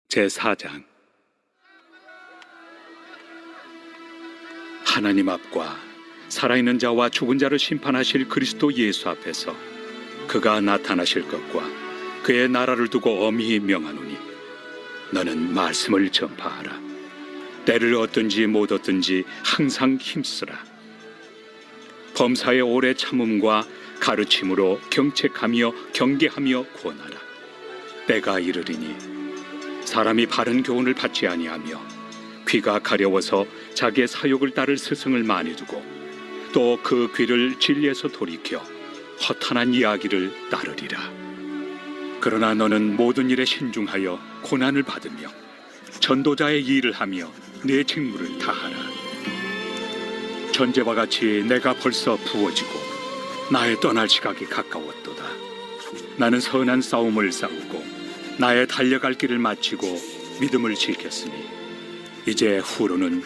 제4장. 하나님 앞과 살아있는 자와 죽은 자를 심판하실 그리스도 예수 앞에서 그가 나타나실 것과 그의 나라를 두고 엄히 명하노니, 너는 말씀을 전파하라. 때를 얻든지 못 얻든지 항상 힘쓰라. 범사의 오래 참음과 가르침으로 경책하며 경계하며 권하라. 때가 이르리니 사람이 바른 교훈을 받지 아니하며 귀가 가려워서 자기의 사욕을 따를 스승을 많이 두고 또 그 귀를 진리에서 돌이켜 허탄한 이야기를 따르리라. 그러나 너는 모든 일에 신중하여 고난을 받으며 전도자의 일을 하며 내 직무를 다하라. 전제와 같이 내가 벌써 부어지고 나의 떠날 시각이 가까웠도다. 나는 선한 싸움을 싸우고 나의 달려갈 길을 마치고 믿음을 지켰으니 이제 후로는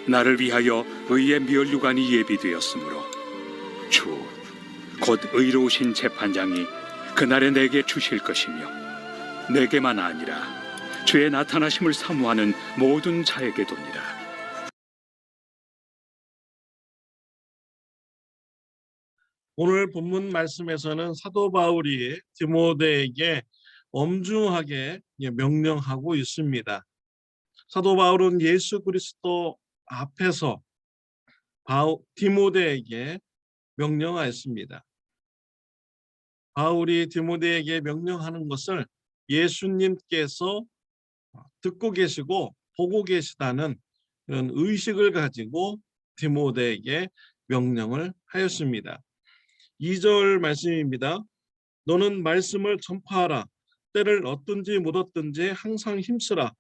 나를 위하여 의의 면류관이 예비되었으므로 주 곧 의로우신 재판장이 그날에 내게 주실 것이며, 내게만 아니라 주의 나타나심을 사모하는 모든 자에게도니라. 오늘 본문 말씀에서는 사도 바울이 디모데에게 엄중하게 명령하고 있습니다. 사도 바울은 예수 그리스도 앞에서 디모데에게 명령하였습니다. 바울이 디모데에게 명령하는 것을 예수님께서 듣고 계시고 보고 계시다는 그런 의식을 가지고 디모데에게 명령을 하였습니다. 2절 말씀입니다. 너는 말씀을 전파하라. 때를 얻든지 못 얻든지 항상 힘쓰라.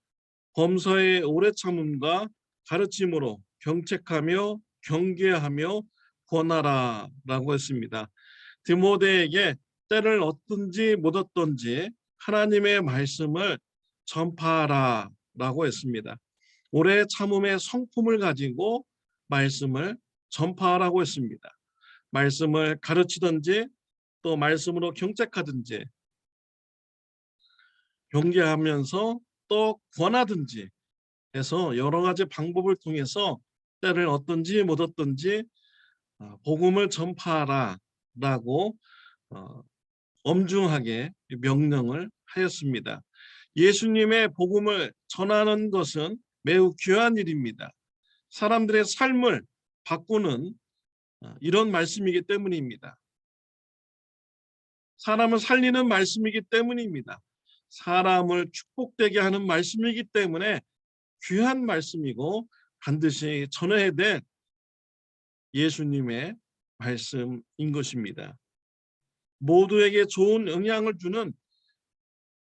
범사의 오래 참음과 가르침으로 경책하며 경계하며 권하라 라고 했습니다. 디모데에게 때를 얻든지 못 얻든지 하나님의 말씀을 전파하라 라고 했습니다. 오래 참음의 성품을 가지고 말씀을 전파하라고 했습니다. 말씀을 가르치든지 또 말씀으로 경책하든지 경계하면서 또 권하든지 해서 여러 가지 방법을 통해서 때를 얻든지 못 얻든지 복음을 전파하라 라고 엄중하게 명령을 하였습니다. 예수님의 복음을 전하는 것은 매우 귀한 일입니다. 사람들의 삶을 바꾸는 이런 말씀이기 때문입니다. 사람을 살리는 말씀이기 때문입니다. 사람을 축복되게 하는 말씀이기 때문에 귀한 말씀이고 반드시 전해야 될 예수님의 말씀인 것입니다. 모두에게 좋은 영향을 주는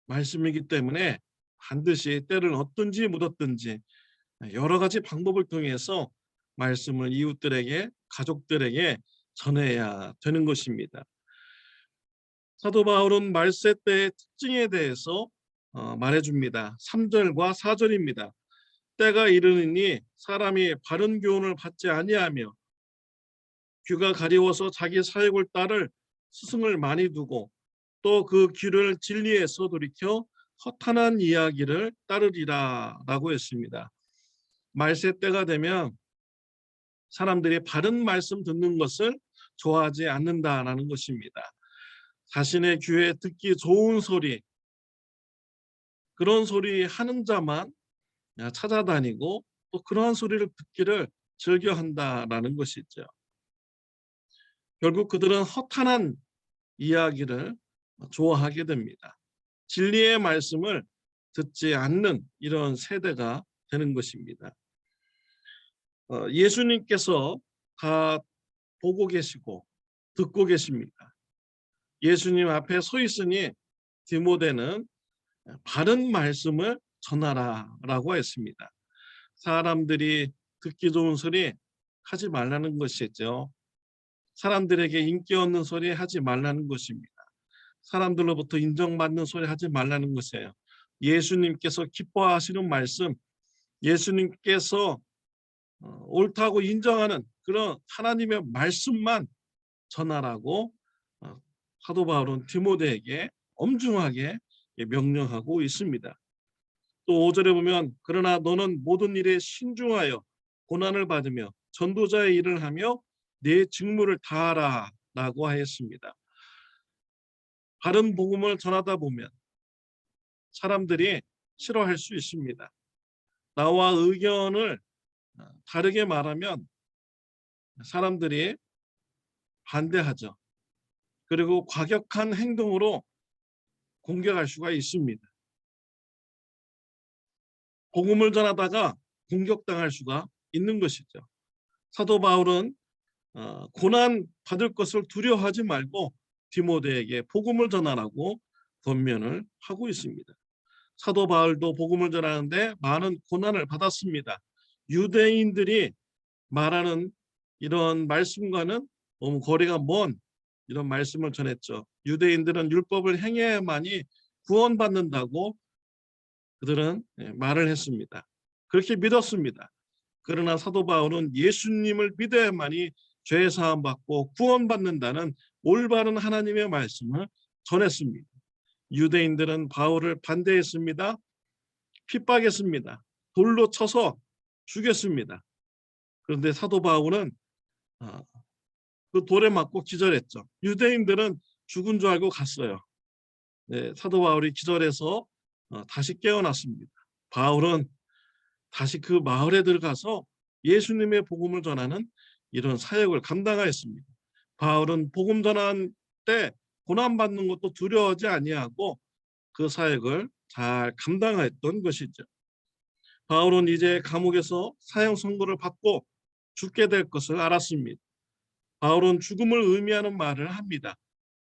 말씀이기 때문에 반드시 때를 얻든지 못 얻든지 여러 가지 방법을 통해서 말씀을 이웃들에게, 가족들에게 전해야 되는 것입니다. 사도 바울은 말세 때의 특징에 대해서 말해줍니다. 3절과 4절입니다. 때가 이르니 사람이 바른 교훈을 받지 아니하며 귀가 가리워서 자기 사욕을 따를 스승을 많이 두고 또 그 귀를 진리에서 돌이켜 허탄한 이야기를 따르리라 라고 했습니다. 말세 때가 되면 사람들이 바른 말씀 듣는 것을 좋아하지 않는다라는 것입니다. 자신의 귀에 듣기 좋은 소리, 그런 소리 하는 자만 찾아다니고 또 그러한 소리를 듣기를 즐겨한다라는 것이죠. 결국 그들은 허탄한 이야기를 좋아하게 됩니다. 진리의 말씀을 듣지 않는 이런 세대가 되는 것입니다. 예수님께서 다 보고 계시고 듣고 계십니다. 예수님 앞에 서 있으니 디모데는 바른 말씀을 전하라 라고 했습니다. 사람들이 듣기 좋은 소리 하지 말라는 것이죠. 사람들에게 인기 없는 소리 하지 말라는 것입니다. 사람들로부터 인정받는 소리 하지 말라는 것이에요. 예수님께서 기뻐하시는 말씀, 예수님께서 옳다고 인정하는 그런 하나님의 말씀만 전하라고 사도 바울은 디모데에게 엄중하게 명령하고 있습니다. 또 5절에 보면 그러나 너는 모든 일에 신중하여 고난을 받으며 전도자의 일을 하며 내 직무를 다하라 라고 하였습니다. 바른 복음을 전하다 보면 사람들이 싫어할 수 있습니다. 나와 의견을 다르게 말하면 사람들이 반대하죠. 그리고 과격한 행동으로 공격할 수가 있습니다. 복음을 전하다가 공격당할 수가 있는 것이죠. 사도 바울은 고난 받을 것을 두려워하지 말고 디모데에게 복음을 전하라고 권면을 하고 있습니다. 사도 바울도 복음을 전하는데 많은 고난을 받았습니다. 유대인들이 말하는 이런 말씀과는 너무 거리가 먼 이런 말씀을 전했죠. 유대인들은 율법을 행해야만이 구원받는다고 그들은 말을 했습니다. 그렇게 믿었습니다. 그러나 사도 바울은 예수님을 믿어야만이 죄 사함 받고 구원받는다는 올바른 하나님의 말씀을 전했습니다. 유대인들은 바울을 반대했습니다. 핍박했습니다. 돌로 쳐서 죽였습니다. 그런데 사도 바울은 그 돌에 맞고 기절했죠. 유대인들은 죽은 줄 알고 갔어요. 네, 사도 바울이 기절해서 다시 깨어났습니다. 바울은 다시 그 마을에 들어가서 예수님의 복음을 전하는 이런 사역을 감당하였습니다. 바울은 복음 전한 때 고난받는 것도 두려워하지 아니하고 그 사역을 잘 감당했던 것이죠. 바울은 이제 감옥에서 사형 선고를 받고 죽게 될 것을 알았습니다. 바울은 죽음을 의미하는 말을 합니다.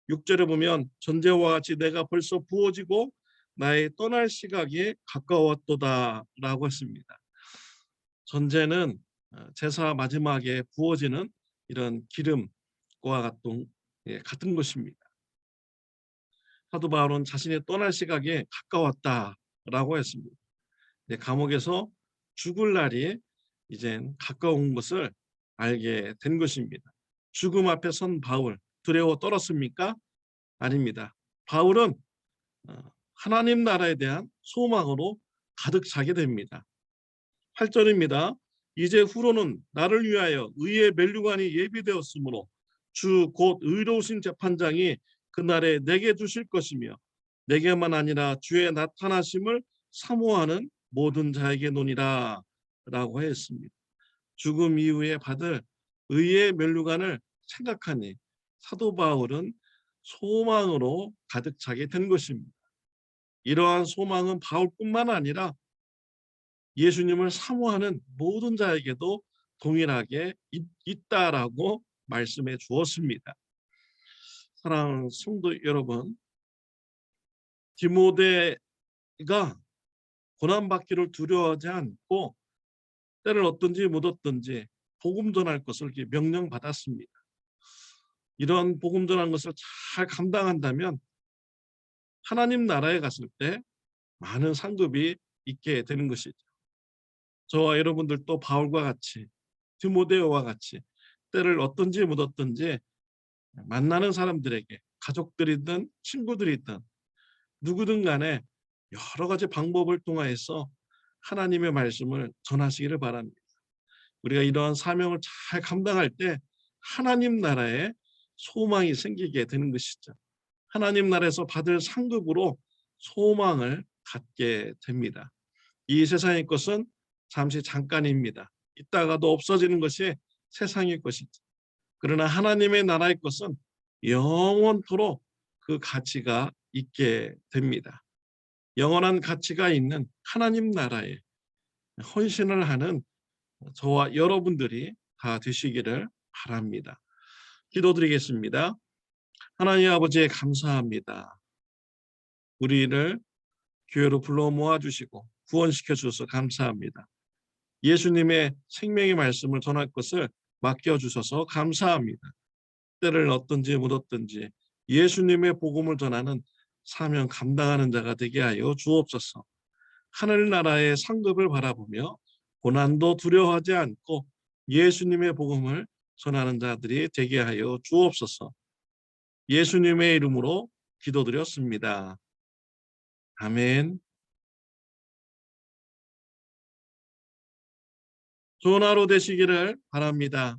6절에 보면 전제와 같이 내가 벌써 부어지고 나의 떠날 시각이 가까웠도다 라고 했습니다. 전제는 제사 마지막에 부어지는 이런 기름과 같은 것입니다. 사도 바울은 자신의 떠날 시각이 가까웠다라고 했습니다. 감옥에서 죽을 날이 이젠 가까운 것을 알게 된 것입니다. 죽음 앞에 선 바울 두려워 떨었습니까? 아닙니다. 바울은 하나님 나라에 대한 소망으로 가득 차게 됩니다. 8절입니다. 이제 후로는 나를 위하여 의의 면류관이 예비되었으므로 주 곧 의로우신 재판장이 그날에 내게 주실 것이며 내게만 아니라 주의 나타나심을 사모하는 모든 자에게 노니라 라고 했습니다. 죽음 이후에 받을 의의 면류관을 생각하니 사도 바울은 소망으로 가득 차게 된 것입니다. 이러한 소망은 바울뿐만 아니라 예수님을 사모하는 모든 자에게도 동일하게 있다라고 말씀해 주었습니다. 사랑하는 성도 여러분, 디모데가 고난받기를 두려워하지 않고 때를 얻든지 못 얻든지 복음 전할 것을 명령받았습니다. 이런 복음 전한 것을 잘 감당한다면 하나님 나라에 갔을 때 많은 상급이 있게 되는 것이죠. 저와 여러분들도 바울과 같이 디모데와 같이 때를 얻든지 못 얻든지 만나는 사람들에게 가족들이든 친구들이든 누구든 간에 여러 가지 방법을 통하여서 하나님의 말씀을 전하시기를 바랍니다. 우리가 이러한 사명을 잘 감당할 때 하나님 나라에 소망이 생기게 되는 것이죠. 하나님 나라에서 받을 상급으로 소망을 갖게 됩니다. 이 세상의 것은 잠시 잠깐입니다. 있다가도 없어지는 것이 세상의 것이죠. 그러나 하나님의 나라의 것은 영원토록 그 가치가 있게 됩니다. 영원한 가치가 있는 하나님 나라에 헌신을 하는 저와 여러분들이 다 되시기를 바랍니다. 기도드리겠습니다. 하나님 아버지 감사합니다. 우리를 교회로 불러 모아주시고 구원시켜 주셔서 감사합니다. 예수님의 생명의 말씀을 전할 것을 맡겨주셔서 감사합니다. 때를 얻든지 못 얻든지 예수님의 복음을 전하는 사명 감당하는 자가 되게 하여 주옵소서. 하늘나라의 상급을 바라보며 고난도 두려워하지 않고 예수님의 복음을 전하는 자들이 되게 하여 주옵소서. 예수님의 이름으로 기도드렸습니다. 아멘. 좋은 하루 되시기를 바랍니다.